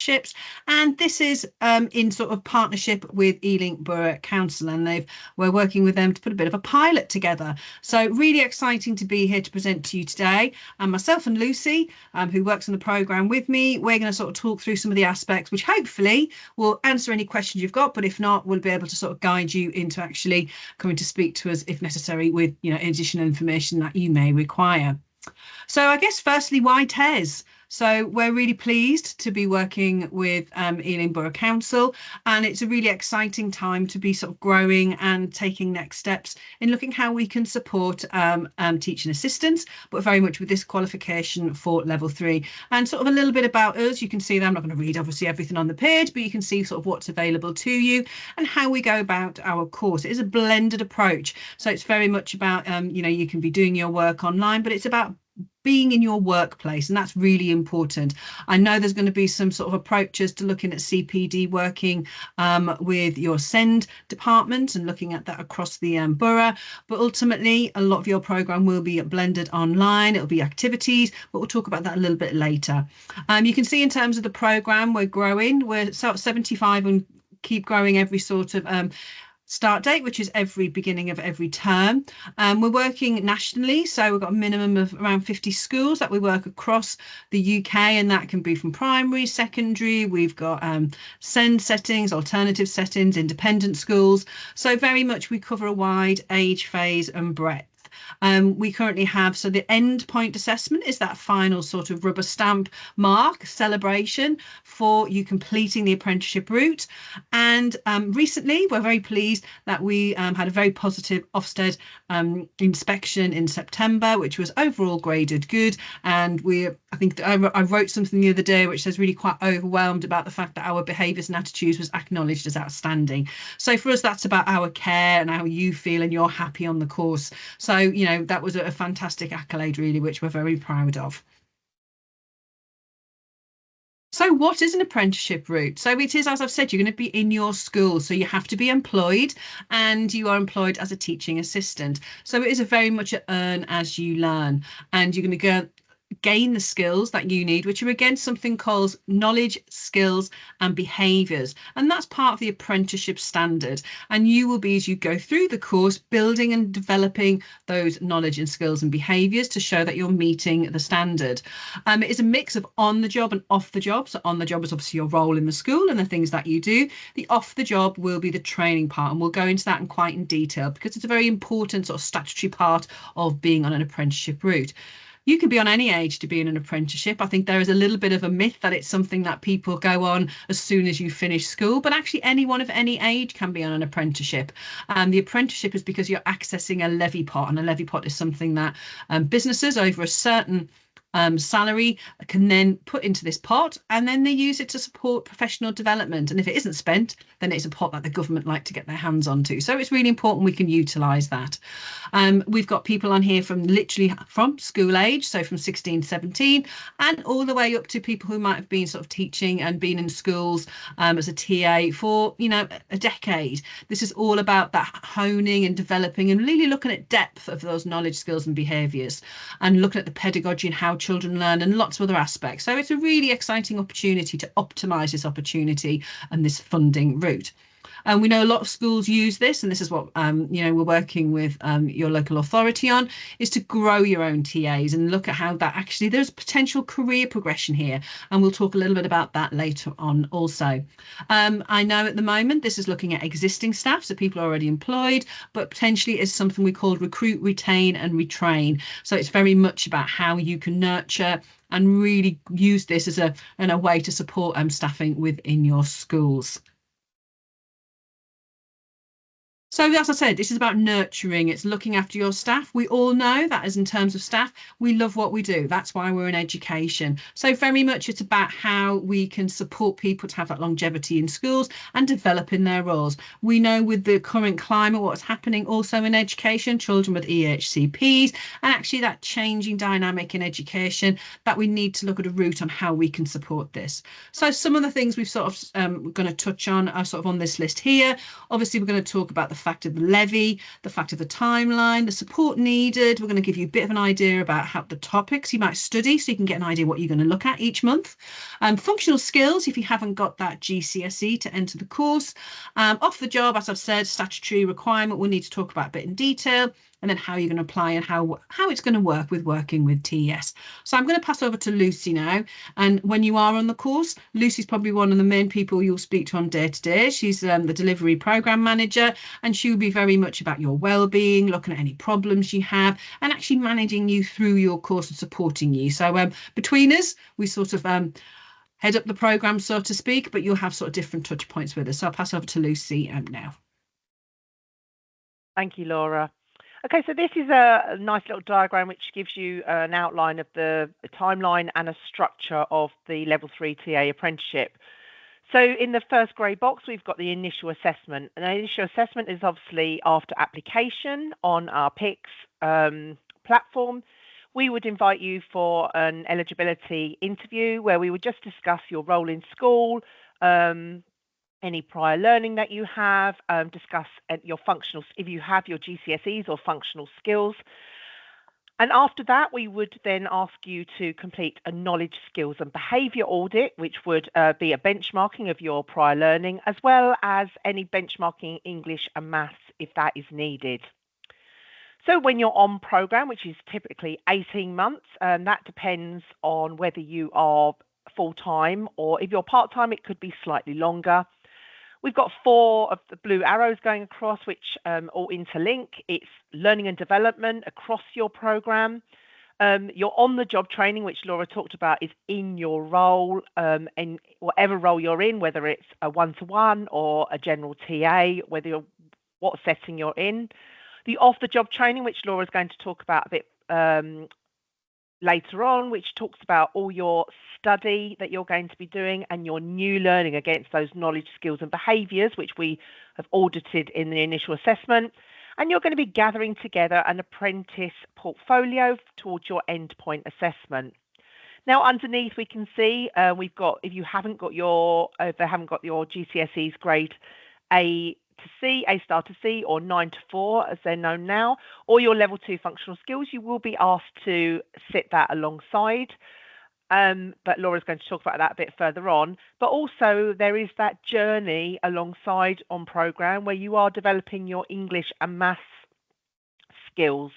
apprenticeships, and this is in sort of partnership with Ealing Borough Council, and we're working with them to put a bit of a pilot together. So really exciting to be here to present to you today. And myself and Lucy, who works on the programme with me, we're going to sort of talk through some of the aspects which hopefully will answer any questions you've got, but if not, we'll be able to sort of guide you into actually coming to speak to us if necessary with, you know, additional information that you may require. So I guess firstly, why TES? So we're really pleased to be working with Ealing Borough Council, and it's a really exciting time to be sort of growing and taking next steps in looking how we can support teaching assistants, but very much with this qualification for level 3. And sort of a little bit about us, you can see that I'm not going to read obviously everything on the page, but you can see sort of what's available to you and how we go about our course. It is a blended approach, so it's very much about you know, you can be doing your work online, but it's about being in your workplace, and that's really important. I know there's going to be some sort of approaches to looking at CPD working with your SEND department and looking at that across the borough, but ultimately a lot of your programme will be blended online. It'll be activities, but we'll talk about that a little bit later. You can see in terms of the programme, we're growing. We're 75 and keep growing every sort of start date, which is every beginning of every term. We're working nationally, so we've got a minimum of around 50 schools that we work across the UK, and that can be from primary, secondary. We've got SEND settings, alternative settings, independent schools. So very much we cover a wide age phase and breadth. We currently have, so the end point assessment is that final sort of rubber stamp mark celebration for you completing the apprenticeship route. And recently we're very pleased that we had a very positive Ofsted inspection in September, which was overall graded good. And I think I wrote something the other day which says really quite overwhelmed about the fact that our behaviours and attitudes was acknowledged as outstanding. So for us, that's about our care and how you feel and you're happy on the course. So, you know, that was a fantastic accolade, really, which we're very proud of. So what is an apprenticeship route? So it is, as I've said, you're going to be in your school. So you have to be employed, and you are employed as a teaching assistant. So it is a very much a earn as you learn, and you're going to gain the skills that you need, which are again something called knowledge, skills and behaviours, and that's part of the apprenticeship standard. And you will be, as you go through the course, building and developing those knowledge and skills and behaviours to show that you're meeting the standard. It is a mix of on the job and off the job. So on the job is obviously your role in the school and the things that you do. The off the job will be the training part, and we'll go into that in quite in detail because it's a very important sort of statutory part of being on an apprenticeship route. You can be on any age to be in an apprenticeship. I think there is a little bit of a myth that it's something that people go on as soon as you finish school, but actually anyone of any age can be on an apprenticeship. And the apprenticeship is because you're accessing a levy pot, and a levy pot is something that businesses over a certain salary can then put into this pot, and then they use it to support professional development. And if it isn't spent, then it's a pot that the government like to get their hands onto. So it's really important we can utilise that. We've got people on here from literally from school age, so from 16 to 17, and all the way up to people who might have been sort of teaching and been in schools as a TA for, you know, a decade. This is all about that honing and developing and really looking at depth of those knowledge, skills and behaviours, and looking at the pedagogy and how children learn and lots of other aspects. So it's a really exciting opportunity to optimise this opportunity and this funding route. And we know a lot of schools use this, and this is what you know, we're working with your local authority on, is to grow your own TAs and look at how that actually there's potential career progression here, and we'll talk a little bit about that later on also. I know at the moment this is looking at existing staff, so people are already employed, but potentially is something we call recruit, retain and retrain. So it's very much about how you can nurture and really use this as a way to support staffing within your schools. So as I said, this is about nurturing. It's looking after your staff. We all know that as in terms of staff, we love what we do. That's why we're in education. So very much it's about how we can support people to have that longevity in schools and develop in their roles. We know with the current climate, what's happening also in education, children with EHCPs, and actually that changing dynamic in education, that we need to look at a route on how we can support this. So some of the things we've sort of going to touch on are sort of on this list here. Obviously, we're going to talk about the fact of the levy, the fact of the timeline, the support needed. We're going to give you a bit of an idea about how the topics you might study so you can get an idea what you're going to look at each month. Functional skills, if you haven't got that GCSE to enter the course. Off the job, as I've said, statutory requirement, we'll need to talk about a bit in detail, and then how you're going to apply and how it's going to work with working with TES. So I'm going to pass over to Lucy now. And when you are on the course, Lucy's probably one of the main people you'll speak to on day to day. She's the delivery program manager, and she'll be very much about your well-being, looking at any problems you have, and actually managing you through your course and supporting you. So between us, we sort of head up the program, so to speak, but you'll have sort of different touch points with us. So I'll pass over to Lucy now. Thank you, Laura. Okay, so this is a nice little diagram which gives you an outline of the timeline and a structure of the Level 3 TA apprenticeship. So in the first grey box, we've got the initial assessment. And the initial assessment is obviously after application on our PICS platform. We would invite you for an eligibility interview where we would just discuss your role in school, any prior learning that you have, discuss your functional, if you have your GCSEs or functional skills. And after that, we would then ask you to complete a knowledge, skills and behaviour audit, which would be a benchmarking of your prior learning, as well as any benchmarking English and maths if that is needed. So when you're on programme, which is typically 18 months, that depends on whether you are full-time, or if you're part-time, it could be slightly longer. We've got 4 of the blue arrows going across, which all interlink. It's learning and development across your programme. Your on-the-job training, which Laura talked about, is in your role, and whatever role you're in, whether it's a one-to-one or a general TA, what setting you're in. The off-the-job training, which Laura's going to talk about a bit later on, which talks about all your study that you're going to be doing and your new learning against those knowledge, skills and behaviours, which we have audited in the initial assessment. And you're going to be gathering together an apprentice portfolio towards your endpoint assessment. Now, underneath we can see we've got, if they haven't got your GCSEs grade A to C, A star to C, or 9 to 4 as they're known now, or your level 2 functional skills, you will be asked to sit that alongside. But Laura's going to talk about that a bit further on. But also there is that journey alongside on programme where you are developing your English and maths skills.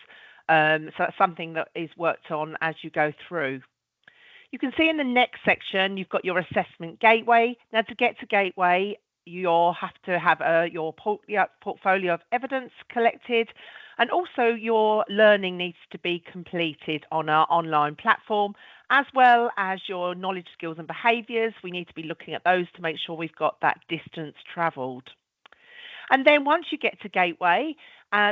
So that's something that is worked on as you go through. You can see in the next section, you've got your assessment gateway. Now, to get to gateway, you'll have to have your portfolio of evidence collected, and also your learning needs to be completed on our online platform, as well as your knowledge, skills and behaviours. We need to be looking at those to make sure we've got that distance travelled. And then once you get to gateway,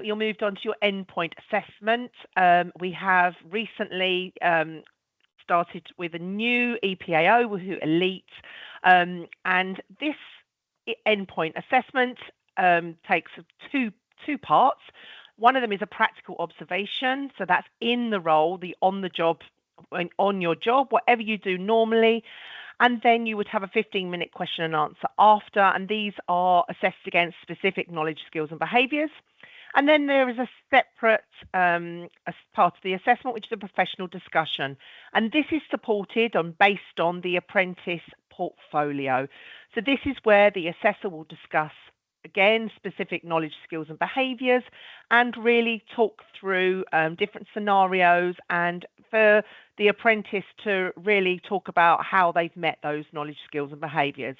you're moved on to your endpoint assessment. We have recently started with a new EPAO, with Elite, and this endpoint assessment takes two parts. One of them is a practical observation, so that's in the role, the on your job, whatever you do normally. And then you would have a 15-minute question and answer after, and these are assessed against specific knowledge, skills and behaviours. And then there is a separate as part of the assessment, which is a professional discussion. And this is supported based on the apprentice portfolio. So this is where the assessor will discuss, again, specific knowledge, skills and behaviours, and really talk through different scenarios, and for the apprentice to really talk about how they've met those knowledge, skills and behaviours.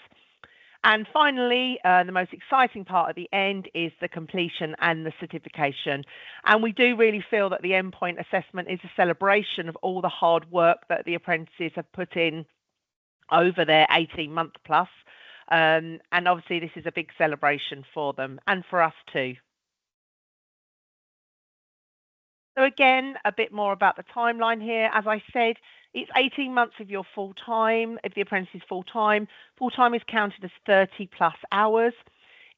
And finally, the most exciting part at the end is the completion and the certification. And we do really feel that the endpoint assessment is a celebration of all the hard work that the apprentices have put in over their 18-month plus. And obviously this is a big celebration for them and for us too. So again, a bit more about the timeline here. As I said, it's 18 months if you're full-time. If the apprentice is full-time, full-time is counted as 30 plus hours.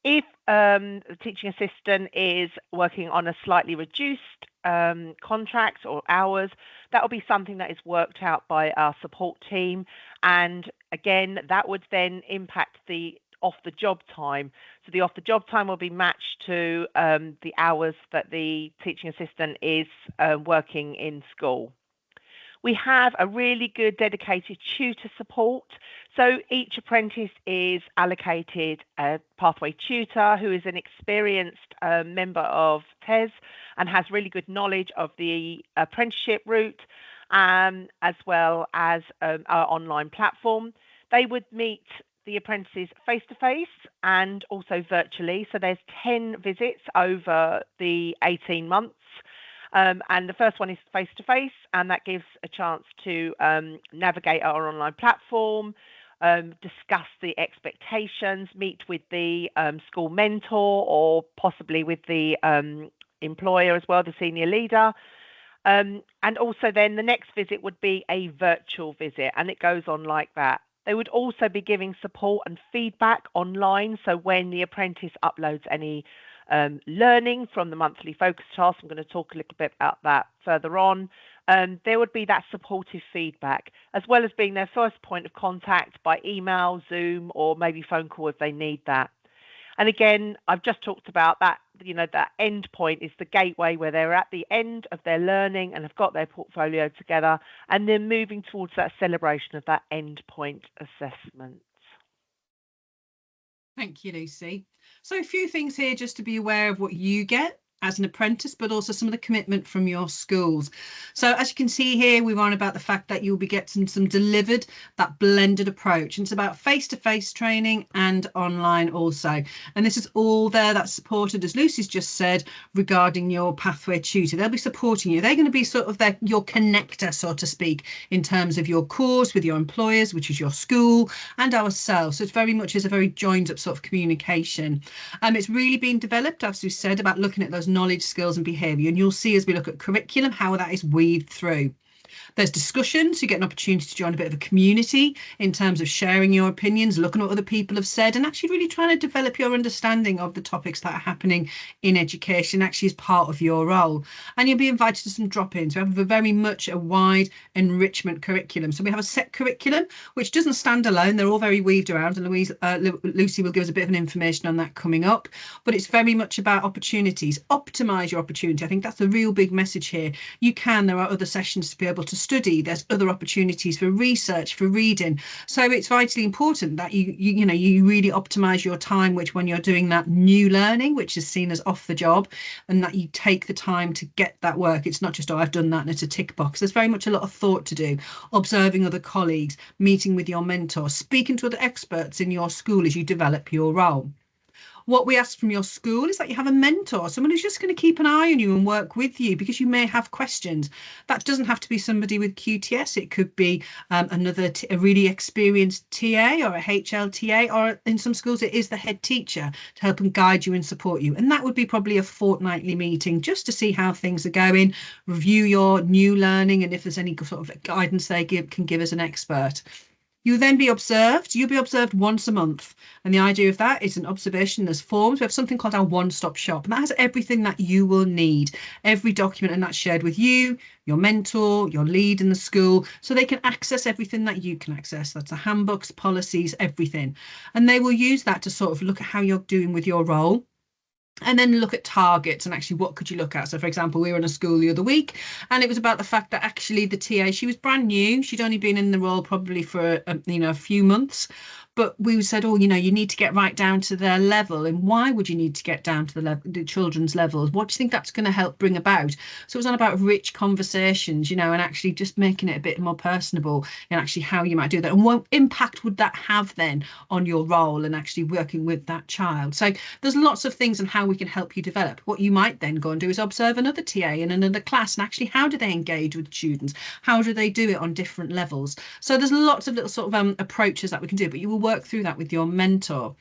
If the teaching assistant is working on a slightly reduced contract or hours, that will be something that is worked out by our support team. And again, that would then impact the off-the-job time. So the off-the-job time will be matched to the hours that the teaching assistant is working in school. We have a really good dedicated tutor support. So each apprentice is allocated a pathway tutor who is an experienced member of TES and has really good knowledge of the apprenticeship route, as well as our online platform. They would meet the apprentices face-to-face and also virtually. So there's 10 visits over the 18 months. And the first one is face-to-face, and that gives a chance to navigate our online platform, discuss the expectations, meet with the school mentor or possibly with the employer as well, the senior leader. And also then the next visit would be a virtual visit, and it goes on like that. They would also be giving support and feedback online. So when the apprentice uploads any learning from the monthly focus task, I'm going to talk a little bit about that further on. There would be that supportive feedback, as well as being their first point of contact by email, Zoom, or maybe phone call if they need that. And again, I've just talked about that, that end point is the gateway where they're at the end of their learning and have got their portfolio together, and they're moving towards that celebration of that end point assessment. Thank you, Lucy. So a few things here just to be aware of what you get as an apprentice, but also some of the commitment from your schools. So as you can see here, we're on about the fact that you'll be getting some delivered, that blended approach. And it's about face-to-face training and online also. And this is all there that's supported, as Lucy's just said, regarding your pathway tutor. They'll be supporting you. They're going to be sort of your connector, so to speak, in terms of your course with your employers, which is your school, and ourselves. So it's very much as a very joined up sort of communication. It's really been developed, as we said, about looking at those knowledge, skills and behaviour, and you'll see as we look at curriculum how that is weaved through. There's discussions, you get an opportunity to join a bit of a community in terms of sharing your opinions, looking at what other people have said, and actually really trying to develop your understanding of the topics that are happening in education actually as part of your role. And you'll be invited to some drop-ins. We have very much a wide enrichment curriculum. So we have a set curriculum which doesn't stand alone. They're all very weaved around, and Lucy will give us a bit of information on that coming up. But it's very much about opportunities. Optimise your opportunity. I think that's the real big message here. There are other sessions to be able to study. There's other opportunities for research, for reading. So it's vitally important that you really optimize your time, which when you're doing that new learning, which is seen as off the job, and that you take the time to get that work. It's not just, oh, I've done that and it's a tick box. There's very much a lot of thought to do, observing other colleagues, meeting with your mentor, speaking to other experts in your school as you develop your role. What we ask from your school is that you have a mentor, someone who's just going to keep an eye on you and work with you because you may have questions. That doesn't have to be somebody with QTS. It could be a really experienced TA or a HLTA, or in some schools it is the head teacher to help and guide you and support you. And that would be probably a fortnightly meeting just to see how things are going, review your new learning, and if there's any sort of guidance they can give as an expert. You'll then be observed. You'll be observed once a month. And the idea of that is an observation. There's forms. We have something called our one-stop shop. And that has everything that you will need. Every document, and that's shared with you, your mentor, your lead in the school, so they can access everything that you can access. That's the handbooks, policies, everything. And they will use that to sort of look at how you're doing with your role. And then look at targets and actually what could you look at. So for example, we were in a school the other week and it was about the fact that actually the TA, she was brand new. She'd only been in the role probably for a few months. But we said, you need to get right down to their level. And why would you need to get down to the children's levels? What do you think that's going to help bring about? So it was on about rich conversations, and actually just making it a bit more personable and actually how you might do that. And what impact would that have then on your role and actually working with that child? So there's lots of things on how we can help you develop. What you might then go and do is observe another TA in another class and actually how do they engage with students? How do they do it on different levels? So there's lots of little sort of approaches that we can do, but you will work through that with your mentor.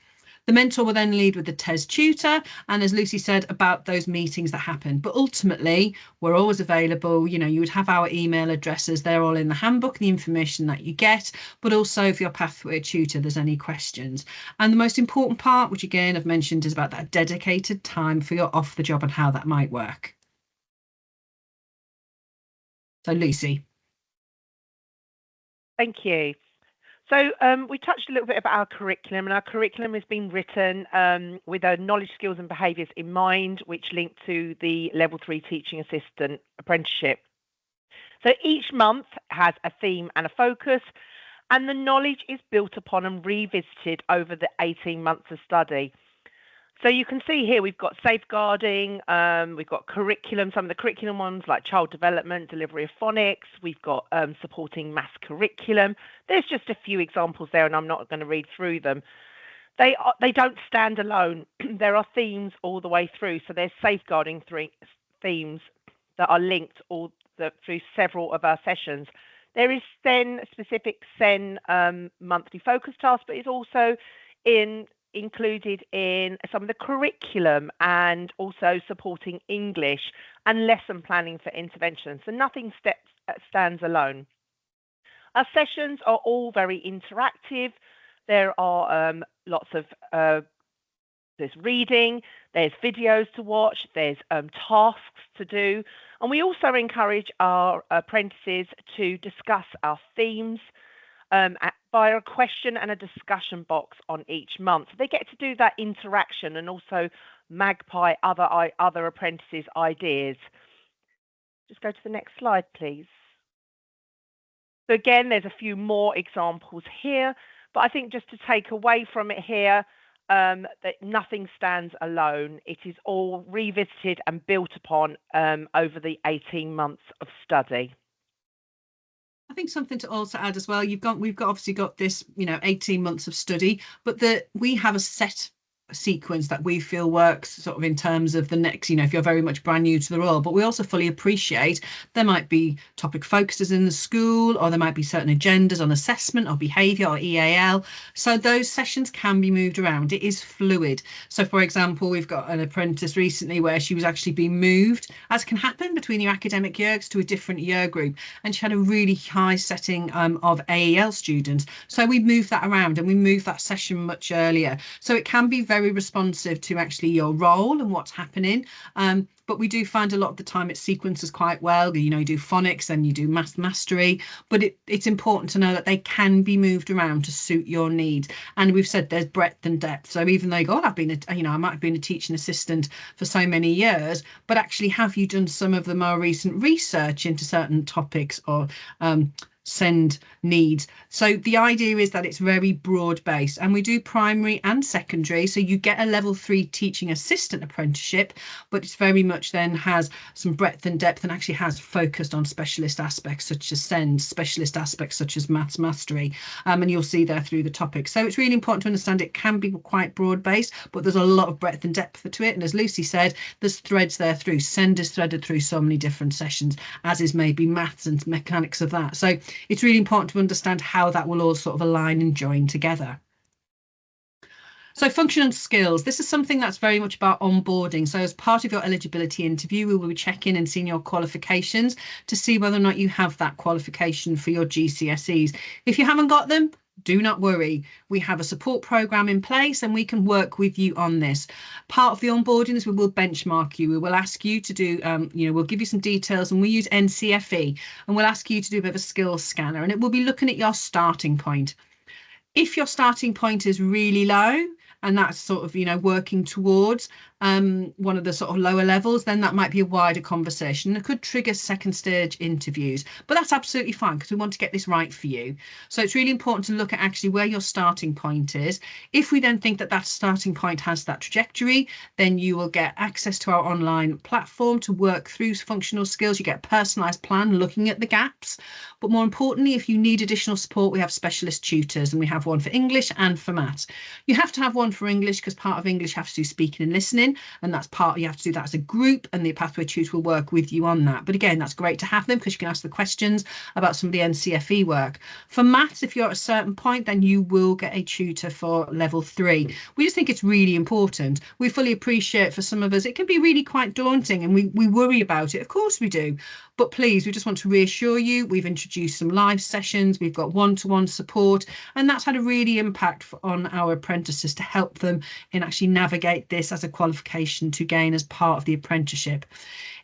The mentor will then lead with the TES tutor, and as Lucy said, about those meetings that happen. But ultimately, we're always available. You would have our email addresses. They're all in the handbook, the information that you get, but also if your pathway tutor, there's any questions. And the most important part, which again I've mentioned, is about that dedicated time for your off the job and how that might work. So Lucy. Thank you. So we touched a little bit about our curriculum, and our curriculum has been written with our knowledge, skills and behaviours in mind, which link to the Level 3 Teaching Assistant Apprenticeship. So each month has a theme and a focus, and the knowledge is built upon and revisited over the 18 months of study. So you can see here we've got safeguarding, we've got curriculum, some of the curriculum ones like child development, delivery of phonics, we've got supporting maths curriculum. There's just a few examples there and I'm not going to read through them. They don't stand alone. There are themes all the way through. So there's safeguarding themes that are linked through several of our sessions. There is then specific SEN monthly focus tasks, but it's also included in some of the curriculum and also supporting English and lesson planning for intervention. So nothing stands alone. Our sessions are all very interactive. There are lots of there's reading, there's videos to watch, there's tasks to do. And we also encourage our apprentices to discuss our themes via a question and a discussion box on each month. They get to do that interaction and also magpie other apprentices' ideas. Just go to the next slide, please. So again, there's a few more examples here, but I think just to take away from it here, that nothing stands alone. It is all revisited and built upon over the 18 months of study. I think something to also add as well, we've obviously got this, 18 months of study, but we have a set sequence that we feel works sort of in terms of the next, if you're very much brand new to the role, but we also fully appreciate there might be topic focuses in the school, or there might be certain agendas on assessment or behaviour or EAL. So those sessions can be moved around. It is fluid. So for example, we've got an apprentice recently where she was actually being moved, as can happen between your academic years, to a different year group, and she had a really high setting of AEL students. So we moved that around and we moved that session much earlier. So it can be very responsive to actually your role and what's happening. But we do find a lot of the time it sequences quite well. You do phonics and you do math mastery, but it's important to know that they can be moved around to suit your needs. And we've said there's breadth and depth. So even though you go, I might have been a teaching assistant for so many years, but actually have you done some of the more recent research into certain topics or SEND needs? So the idea is that it's very broad based, and we do primary and secondary. So you get a level 3 teaching assistant apprenticeship, but it's very much then has some breadth and depth and actually has focused on specialist aspects such as SEND, specialist aspects such as maths mastery. And you'll see there through the topics. So it's really important to understand it can be quite broad based, but there's a lot of breadth and depth to it. And as Lucy said, there's threads there through. SEND is threaded through so many different sessions, as is maybe maths and mechanics of that. So it's really important to understand how that will all sort of align and join together. So function and skills, this is something that's very much about onboarding. So as part of your eligibility interview, we will be checking and seeing your qualifications to see whether or not you have that qualification for your GCSEs. If you haven't got them, do not worry. We have a support program in place and we can work with you on this. Part of the onboarding is we will benchmark you. We will ask you to do, we'll give you some details, and we use NCFE, and we'll ask you to do a bit of a skills scanner, and it will be looking at your starting point. If your starting point is really low, and that's sort of, working towards one of the sort of lower levels, then that might be a wider conversation. It could trigger second stage interviews, but that's absolutely fine because we want to get this right for you. So it's really important to look at actually where your starting point is. If we then think that that starting point has that trajectory, then you will get access to our online platform to work through functional skills. You get a personalised plan looking at the gaps. But more importantly, if you need additional support, we have specialist tutors, and we have one for English and for maths. You have to have one for English because part of English has to do speaking and listening, and that's part, you have to do that as a group, and the pathway tutor will work with you on that. But again, that's great to have them because you can ask the questions about some of the NCFE work. For maths, if you're at a certain point, then you will get a tutor for level 3. We just think it's really important. We fully appreciate for some of us it can be really quite daunting, and we worry about it. Of course we do. But please, we just want to reassure you, we've introduced some live sessions, we've got one-to-one support, and that's had a really impact on our apprentices to help them in actually navigate this as a qualification to gain as part of the apprenticeship.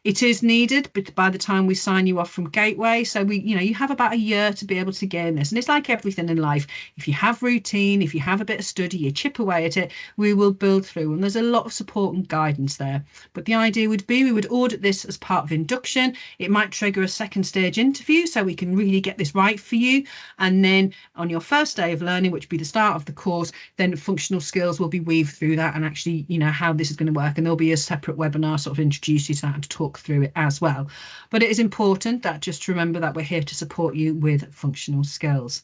It is needed, but by the time we sign you off from Gateway, so you have about a year to be able to gain this. And it's like everything in life. If you have routine, if you have a bit of study, you chip away at it, we will build through. And there's a lot of support and guidance there. But the idea would be we would audit this as part of induction. It might trigger a second stage interview so we can really get this right for you. And then on your first day of learning, which would be the start of the course, then functional skills will be weaved through that and actually, how this is going to work. And there'll be a separate webinar sort of introduce you to that and to talk through it as well. But it is important that just to remember that we're here to support you with functional skills.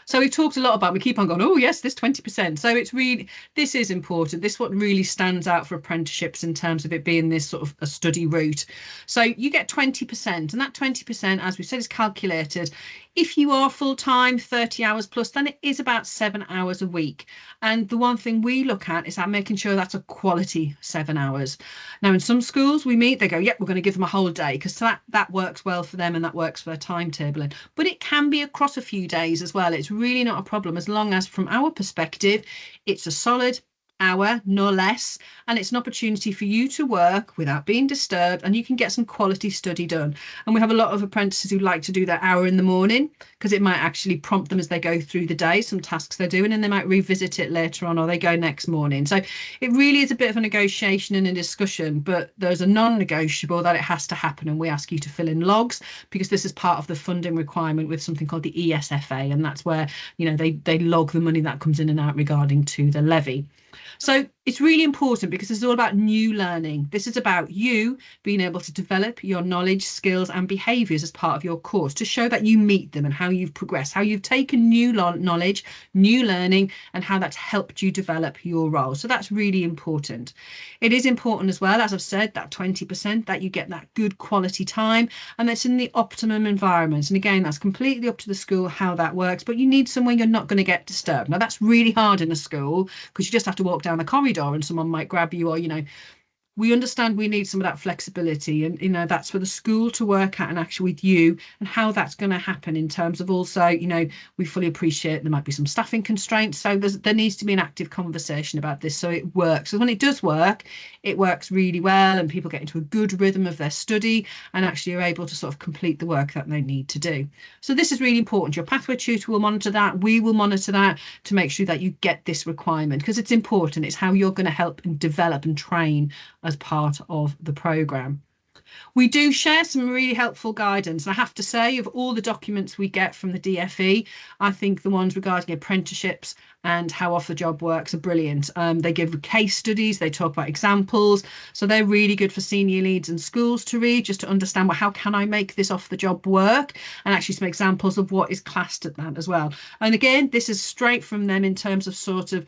So we've talked a lot about, we keep on going, oh yes, this 20%. So it's really, this is important. This is what really stands out for apprenticeships in terms of it being this sort of a study route. So you get 20%, and that 20%, as we said, is calculated. If you are full-time, 30 hours plus, then it is about 7 hours a week. And the one thing we look at is that making sure that's a quality 7 hours. Now, in some schools we meet, they go, yep, we're going to give them a whole day because that works well for them and that works for their timetabling. But it can be across a few days as well. It's really not a problem as long as from our perspective, it's a solid hour, no less, and it's an opportunity for you to work without being disturbed, and you can get some quality study done. And we have a lot of apprentices who like to do that hour in the morning because it might actually prompt them as they go through the day, some tasks they're doing, and they might revisit it later on, or they go next morning. So it really is a bit of a negotiation and a discussion, but there's a non-negotiable that it has to happen, and we ask you to fill in logs because this is part of the funding requirement with something called the ESFA, and that's where they log the money that comes in and out regarding to the levy. So it's really important because it's all about new learning. This is about you being able to develop your knowledge, skills and behaviours as part of your course to show that you meet them and how you've progressed, how you've taken new knowledge, new learning, and how that's helped you develop your role. So that's really important. It is important as well, as I've said, that 20% that you get that good quality time and that's in the optimum environment. And again, that's completely up to the school how that works, but you need somewhere you're not going to get disturbed. Now, that's really hard in a school because you just have to walk down the corridor and someone might grab you, or we understand we need some of that flexibility, and that's for the school to work at and actually with you and how that's going to happen in terms of also we fully appreciate there might be some staffing constraints, so there needs to be an active conversation about this so it works. So when it does work, it works really well and people get into a good rhythm of their study and actually are able to sort of complete the work that they need to do. So this is really important. Your pathway tutor will monitor that, we will monitor that to make sure that you get this requirement because it's important. It's how you're going to help and develop and train as part of the programme. We do share some really helpful guidance. And I have to say, of all the documents we get from the DFE, I think the ones regarding apprenticeships and how off the job works are brilliant. They give case studies, they talk about examples. So they're really good for senior leads and schools to read, just to understand, well, how can I make this off the job work? And actually some examples of what is classed at that as well. And again, this is straight from them in terms of sort of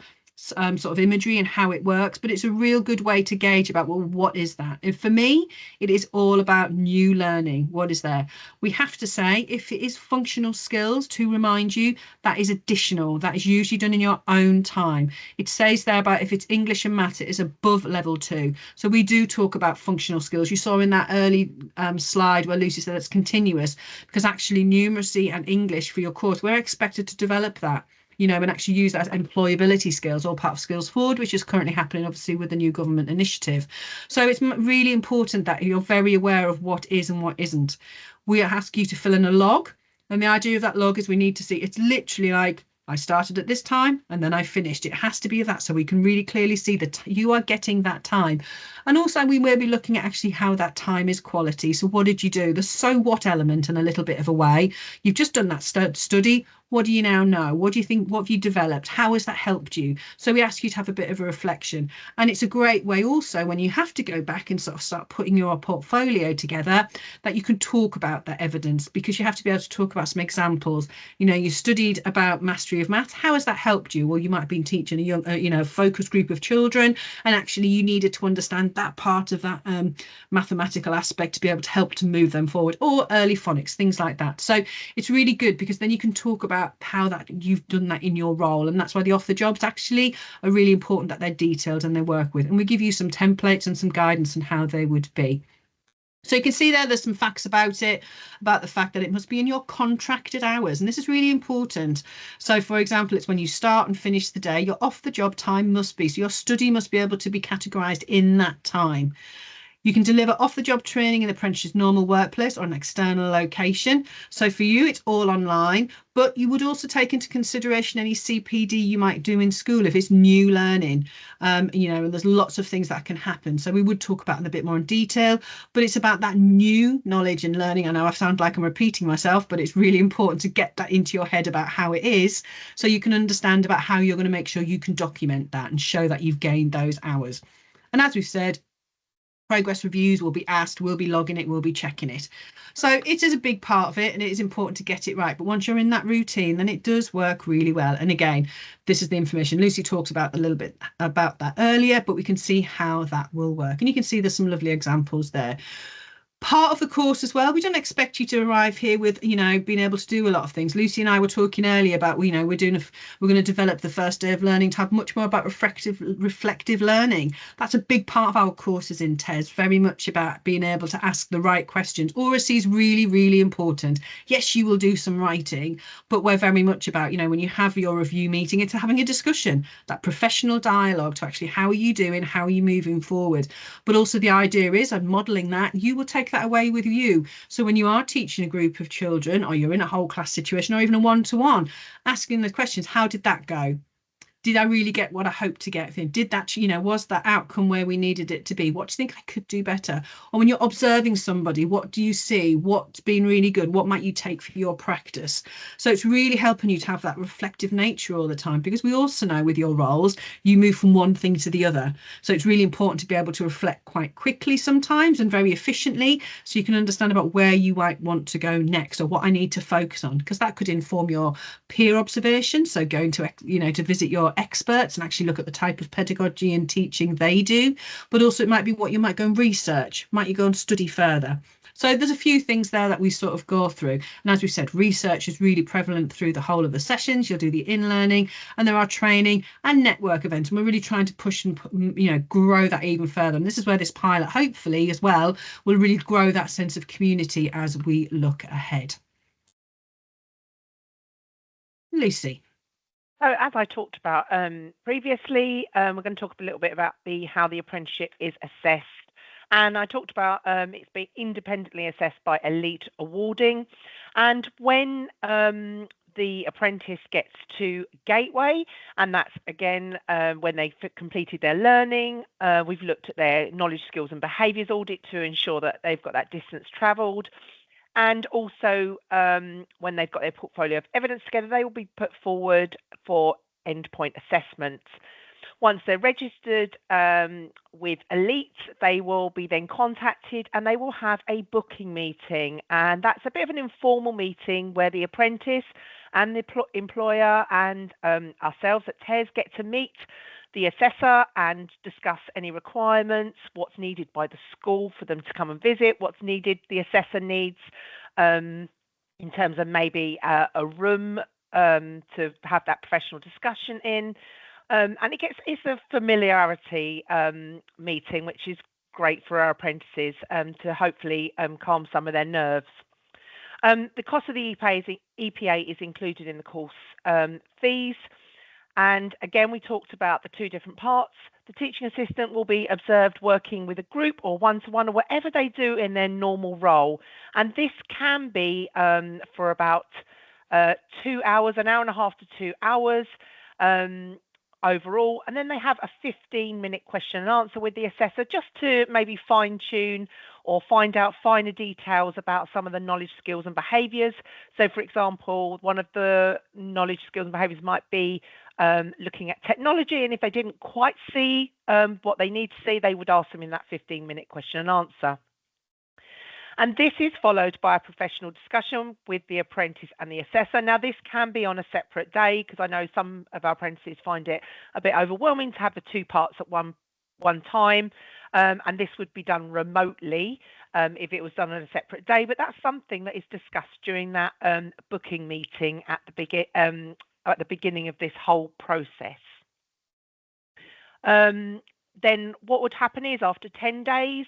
imagery and how it works, but it's a real good way to gauge about, well, what is that? And for me, it is all about new learning. What is there? We have to say, if it is functional skills, to remind you, that is additional. That is usually done in your own time. It says there about if it's English and math, it is above level 2. So we do talk about functional skills. You saw in that early slide where Lucy said it's continuous, because actually numeracy and English for your course, we're expected to develop that. And actually use that as employability skills, all part of Skills Forward, which is currently happening, obviously, with the new government initiative. So it's really important that you're very aware of what is and what isn't. We ask you to fill in a log. And the idea of that log is we need to see, it's literally like, I started at this time and then I finished. It has to be that so we can really clearly see that you are getting that time. And also we will be looking at actually how that time is quality. So what did you do? The so what element in a little bit of a way. You've just done that study. What do you now know? What do you think? What have you developed? How has that helped you? So we ask you to have a bit of a reflection. And it's a great way also when you have to go back and sort of start putting your portfolio together that you can talk about that evidence, because you have to be able to talk about some examples. You studied about mastery of maths. How has that helped you? Well, you might have been teaching a young, focus group of children, and actually you needed to understand that part of that mathematical aspect to be able to help to move them forward, or early phonics, things like that. So it's really good because then you can talk about how that you've done that in your role, and that's why the off the jobs actually are really important, that they're detailed and they work with, and we give you some templates and some guidance on how they would be. So you can see there's some facts about it, about the fact that it must be in your contracted hours, and this is really important. So for example, it's when you start and finish the day, your off the job time must be, so your study must be able to be categorized in that time. You can deliver off-the-job training in the apprenticeship's normal workplace or an external location. So for you, it's all online, but you would also take into consideration any CPD you might do in school if it's new learning. And there's lots of things that can happen. So we would talk about in a bit more in detail, but it's about that new knowledge and learning. I know I sound like I'm repeating myself, but it's really important to get that into your head about how it is, so you can understand about how you're going to make sure you can document that and show that you've gained those hours. And as we've said, progress reviews will be asked, we'll be logging it, we'll be checking it. So it is a big part of it, and it is important to get it right. But once you're in that routine, then it does work really well. And again, this is the information Lucy talked about a little bit about that earlier, but we can see how that will work. And you can see there's some lovely examples there. Part of the course as well, we don't expect you to arrive here with being able to do a lot of things. Lucy and I were talking earlier about we're going to develop the first day of learning to have much more about reflective learning. That's a big part of our courses in TES, very much about being able to ask the right questions. Oracy is really, really important. Yes, you will do some writing, but we're very much about when you have your review meeting, it's having a discussion, that professional dialogue to actually, how are you doing, how are you moving forward. But also the idea is, and modeling that, you will take that away with you. So when you are teaching a group of children, or you're in a whole class situation, or even a one-to-one, asking the questions, how did that go? Did I really get what I hoped to get? Did that, was that outcome where we needed it to be? What do you think I could do better? Or when you're observing somebody, what do you see? What's been really good? What might you take for your practice? So it's really helping you to have that reflective nature all the time, because we also know with your roles, you move from one thing to the other. So it's really important to be able to reflect quite quickly sometimes and very efficiently, so you can understand about where you might want to go next, or what I need to focus on, because that could inform your peer observation. So going to, to visit your experts and actually look at the type of pedagogy and teaching they do, but also it might be what you might go and research, might you go and study further. So there's a few things there that we sort of go through. And as we said, research is really prevalent through the whole of the sessions. You'll do the in-learning, and there are training and network events. And we're really trying to push and, grow that even further. And this is where this pilot, hopefully as well, will really grow that sense of community as we look ahead. Lucy. So as I talked about previously, we're going to talk a little bit about how the apprenticeship is assessed. And I talked about it's being independently assessed by elite awarding. And when the apprentice gets to Gateway, and that's again when they've completed their learning, we've looked at their knowledge, skills and behaviours audit to ensure that they've got that distance travelled. And also, when they've got their portfolio of evidence together, they will be put forward for endpoint assessments. Once they're registered with Elite, they will be then contacted, and they will have a booking meeting. And that's a bit of an informal meeting where the apprentice and the employer and ourselves at TES get to meet the assessor and discuss any requirements, what's needed by the school for them to come and visit, what's needed the assessor needs in terms of maybe a room to have that professional discussion in. And it's a familiarity meeting, which is great for our apprentices to hopefully calm some of their nerves. The cost of the EPA is included in the course fees. And again, we talked about the two different parts. The teaching assistant will be observed working with a group or one-to-one or whatever they do in their normal role. And this can be for about 2 hours, an hour and a half to 2 hours overall. And then they have a 15-minute question and answer with the assessor, just to maybe fine-tune or find out finer details about some of the knowledge, skills and behaviours. So, for example, one of the knowledge, skills and behaviours might be looking at technology, and if they didn't quite see what they need to see, they would ask them in that 15-minute question and answer. And this is followed by a professional discussion with the apprentice and the assessor. Now, this can be on a separate day, because I know some of our apprentices find it a bit overwhelming to have the two parts at one time. And this would be done remotely if it was done on a separate day. But that's something that is discussed during that booking meeting at the beginning of this whole process. Then what would happen is, after 10 days,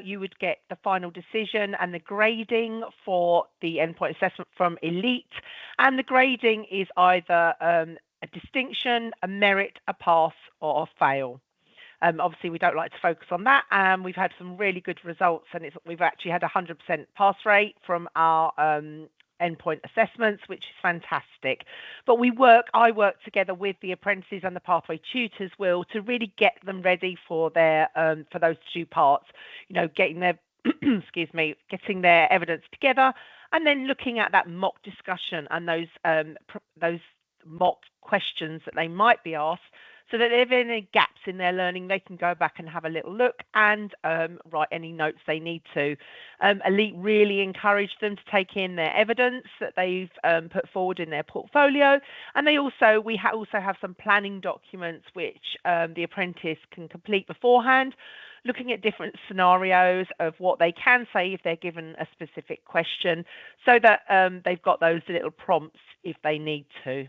you would get the final decision and the grading for the endpoint assessment from Elite. And the grading is either a distinction, a merit, a pass or a fail. Obviously, we don't like to focus on that, and we've had some really good results, and we've actually had a 100% pass rate from our endpoint assessments, which is fantastic. But I work together with the apprentices and the pathway tutors to really get them ready for their for those 2 parts, getting their getting their evidence together, and then looking at that mock discussion and those mock questions that they might be asked, so that if there are any gaps in their learning, they can go back and have a little look and write any notes they need to. Elite really encourage them to take in their evidence that they've put forward in their portfolio, and we also have some planning documents which the apprentice can complete beforehand, looking at different scenarios of what they can say if they're given a specific question, so that they've got those little prompts if they need to.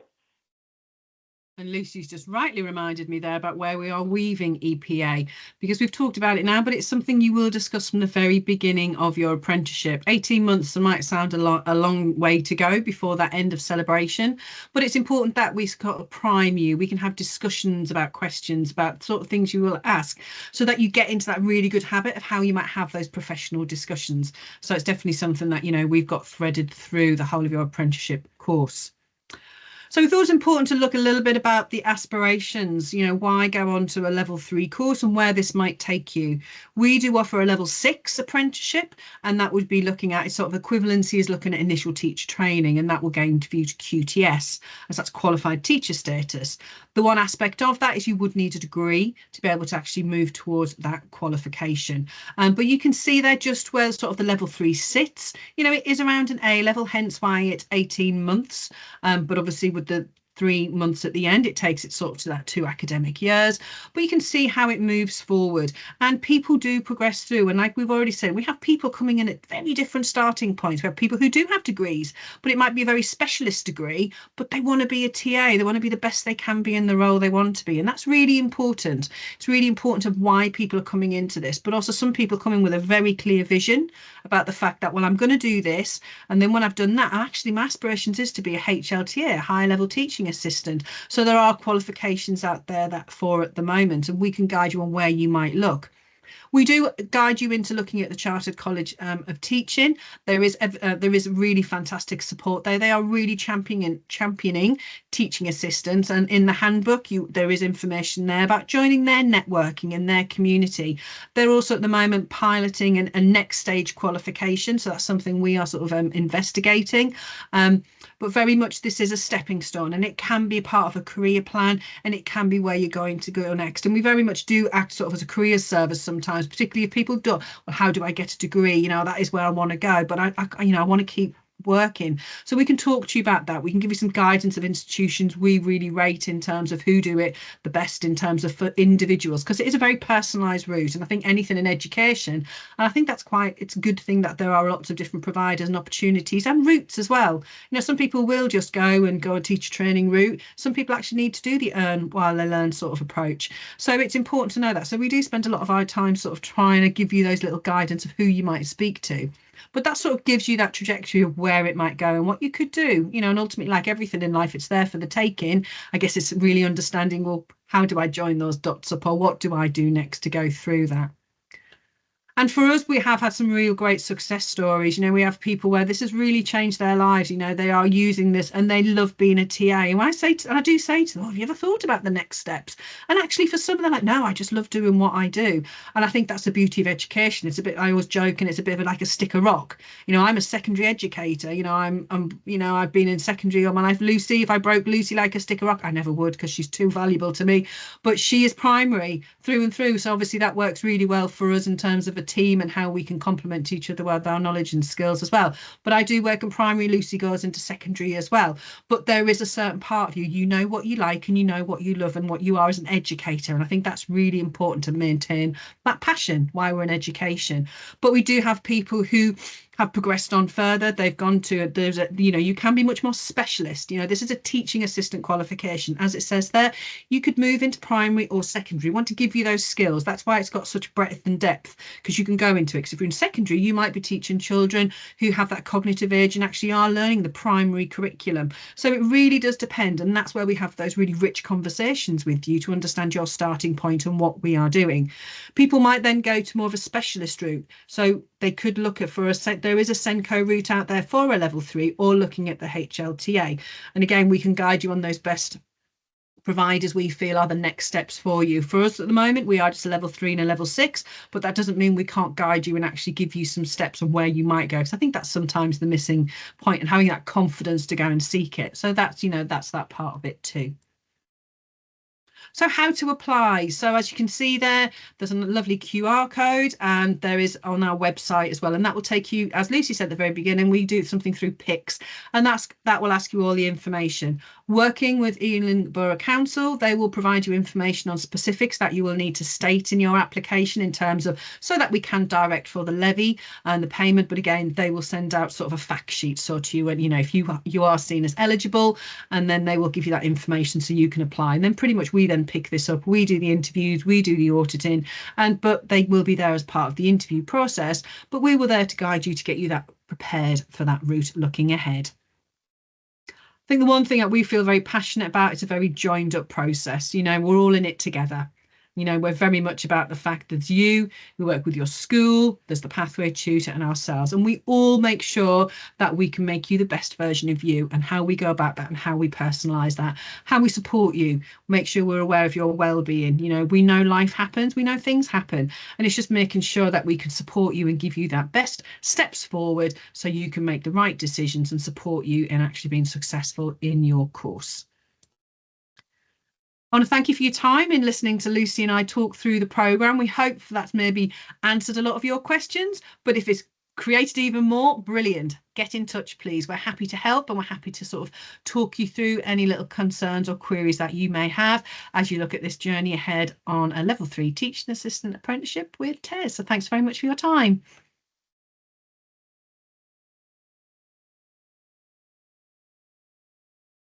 And Lucy's just rightly reminded me there about where we are weaving EPA, because we've talked about it now, but it's something you will discuss from the very beginning of your apprenticeship. 18 months might sound a long way to go before that end of celebration, but it's important that we sort of prime you. We can have discussions about questions, about sort of things you will ask, so that you get into that really good habit of how you might have those professional discussions. So it's definitely something that, we've got threaded through the whole of your apprenticeship course. So we thought it was important to look a little bit about the aspirations, why go on to a level 3 course and where this might take you. We do offer a level 6 apprenticeship, and that would be looking at sort of equivalency is looking at initial teacher training, and that will gain to QTS, as that's qualified teacher status. The one aspect of that is you would need a degree to be able to actually move towards that qualification. But you can see there just where sort of the level 3 sits. It is around an A level, hence why it's 18 months. But obviously with the 3 months at the end, it takes it sort of to that 2 academic years, but you can see how it moves forward, and people do progress through. And like we've already said, we have people coming in at very different starting points. We have people who do have degrees, but it might be a very specialist degree, but they want to be a TA, they want to be the best they can be in the role they want to be, and that's really important. It's really important of why people are coming into this, but also some people come in with a very clear vision about the fact that, well, I'm going to do this, and then when I've done that, actually my aspirations is to be a HLTA, a high level teaching assistant. So there are qualifications out there at the moment, and we can guide you on where you might look. We do guide you into looking at the Chartered College of Teaching. There is really fantastic support there. They are really championing teaching assistants, and in the handbook there is information there about joining their networking and their community. They're also at the moment piloting a next stage qualification, so that's something we are sort of investigating. But very much this is a stepping stone, and it can be part of a career plan, and it can be where you're going to go next. And we very much do act sort of as a career service sometimes, particularly if people do, well, how do I get a degree? That is where I want to go, but I want to keep working. So we can talk to you about that. We can give you some guidance of institutions we really rate in terms of who do it the best in terms of for individuals, because it is a very personalised route. And I think anything in education, and I think it's a good thing that there are lots of different providers and opportunities and routes as well. Some people will just go a teacher training route. Some people actually need to do the earn while they learn sort of approach. So it's important to know that. So we do spend a lot of our time sort of trying to give you those little guidance of who you might speak to. But that sort of gives you that trajectory of where it might go and what you could do, and ultimately, like everything in life, it's there for the taking. I guess it's really understanding, well, how do I join those dots up, or what do I do next to go through that? And for us, we have had some real great success stories. We have people where this has really changed their lives. They are using this and they love being a TA. And I do say to them, have you ever thought about the next steps? And actually, for some, they're like, no, I just love doing what I do. And I think that's the beauty of education. It's a bit, I always joke, and it's a bit of like a stick of rock. I'm a secondary educator. I've been in secondary all my life. Lucy, if I broke Lucy like a stick of rock, I never would, because she's too valuable to me. But she is primary through and through. So obviously that works really well for us in terms of a team and how we can complement each other with our knowledge and skills as well. But I do work in primary. Lucy goes into secondary as well. But there is a certain part of you know what you like, and you know what you love and what you are as an educator. And I think that's really important to maintain that passion, why we're in education. But we do have people who have progressed on further. They've gone to, you can be much more specialist. This is a teaching assistant qualification. As it says there, you could move into primary or secondary. We want to give you those skills. That's why it's got such breadth and depth, because you can go into it. Because if you're in secondary, you might be teaching children who have that cognitive age and actually are learning the primary curriculum. So it really does depend. And that's where we have those really rich conversations with you to understand your starting point and what we are doing. People might then go to more of a specialist route. So they could look at there is a Senko route out there for a level 3, or looking at the HLTA. And again, we can guide you on those best providers we feel are the next steps for you. For us at the moment, we are just a level 3 and a level 6, but that doesn't mean we can't guide you and actually give you some steps on where you might go. Because I think that's sometimes the missing point, and having that confidence to go and seek it. So that's that part of it too. So how to apply. So as you can see there's a lovely QR code, and there is on our website as well. And that will take you, as Lucy said at the very beginning, we do something through Pix, and that will ask you all the information. Working with Ealing Borough Council, they will provide you information on specifics that you will need to state in your application in terms of, so that we can direct for the levy and the payment. But again, they will send out sort of a fact sheet so to you, and if you are seen as eligible, and then they will give you that information so you can apply. And then pretty much we then pick this up. We do the interviews, we do the auditing, but they will be there as part of the interview process. But we were there to guide you, to get you that prepared for that route looking ahead. I think the one thing that we feel very passionate about is a very joined up process. We're all in it together. We're very much about the fact that we work with your school, there's the pathway tutor and ourselves, and we all make sure that we can make you the best version of you, and how we go about that and how we personalize that, how we support you, make sure we're aware of your well-being. We know life happens, we know things happen, and it's just making sure that we can support you and give you that best steps forward so you can make the right decisions and support you in actually being successful in your course. I want to thank you for your time in listening to Lucy and I talk through the programme. We hope that's maybe answered a lot of your questions, but if it's created even more, brilliant. Get in touch, please. We're happy to help, and we're happy to sort of talk you through any little concerns or queries that you may have as you look at this journey ahead on a level 3 teaching assistant apprenticeship with TES. So thanks very much for your time.